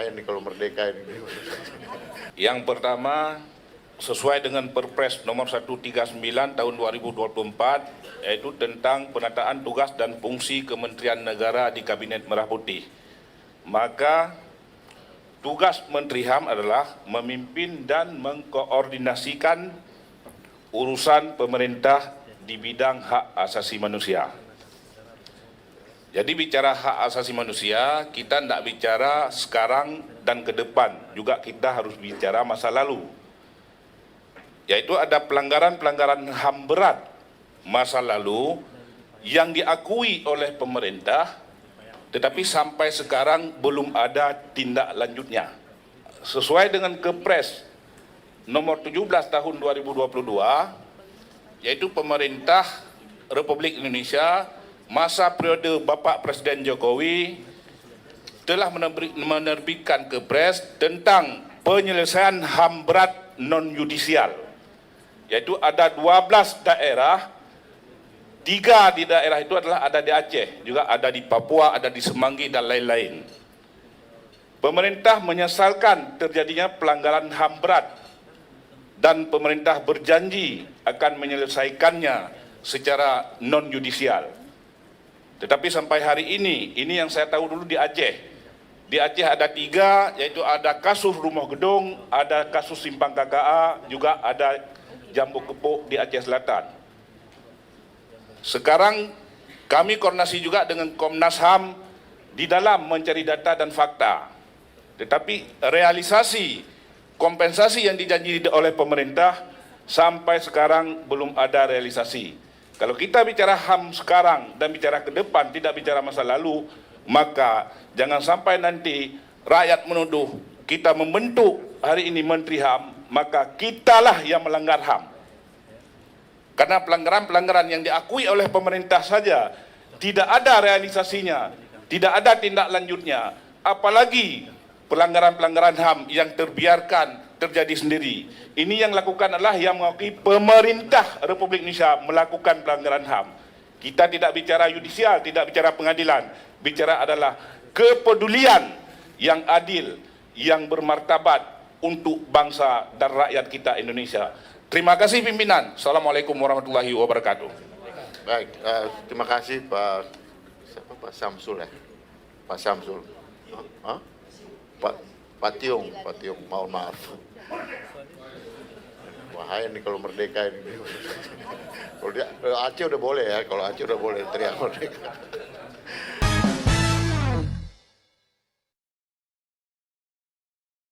Bahaya nih kalau merdeka ini. Yang pertama, sesuai dengan Perpres nomor 139 tahun 2024, yaitu tentang penataan tugas dan fungsi Kementerian Negara di Kabinet Merah Putih. Maka tugas Menteri HAM adalah memimpin dan mengkoordinasikan urusan pemerintah di bidang hak asasi manusia. Jadi bicara hak asasi manusia, kita tidak bicara sekarang dan ke depan, juga kita harus bicara masa lalu. Yaitu ada pelanggaran-pelanggaran HAM berat masa lalu yang diakui oleh pemerintah, tetapi sampai sekarang belum ada tindak lanjutnya. Sesuai dengan Kepres nomor 17 tahun 2022, yaitu pemerintah Republik Indonesia masa periode Bapak Presiden Jokowi telah menerbitkan Kepres tentang penyelesaian HAM berat non-yudisial, yaitu ada 12 daerah, 3 di daerah itu adalah ada di Aceh, juga ada di Papua, ada di Semanggi dan lain-lain. Pemerintah menyesalkan terjadinya pelanggaran HAM berat dan pemerintah berjanji akan menyelesaikannya secara non-yudisial. Tetapi sampai hari ini yang saya tahu dulu di Aceh. Di Aceh ada 3, yaitu ada kasus rumah gedung, ada kasus simpang KKA, juga ada jambu kepuk di Aceh Selatan. Sekarang kami koordinasi juga dengan Komnas HAM di dalam mencari data dan fakta. Tetapi realisasi kompensasi yang dijanji oleh pemerintah sampai sekarang belum ada realisasi. Kalau kita bicara HAM sekarang dan bicara ke depan, tidak bicara masa lalu, maka jangan sampai nanti rakyat menuduh kita membentuk hari ini Menteri HAM, maka kitalah yang melanggar HAM. Karena pelanggaran-pelanggaran yang diakui oleh pemerintah saja tidak ada realisasinya, tidak ada tindak lanjutnya, apalagi pelanggaran-pelanggaran HAM yang terbiarkan terjadi sendiri. Ini yang lakukan adalah yang mengakui pemerintah Republik Indonesia melakukan pelanggaran HAM. Kita tidak bicara yudisial, tidak bicara pengadilan, bicara adalah kepedulian yang adil, yang bermartabat untuk bangsa dan rakyat kita Indonesia. Terima kasih pimpinan. Assalamualaikum warahmatullahi wabarakatuh. Baik, terima kasih Pak Samsul ya. Pak Samsul. Pak Tiong, mohon maaf. Bahaya nih kalau merdeka ini. Kalau Aceh udah boleh ya, kalau Aceh udah boleh teriak merdeka.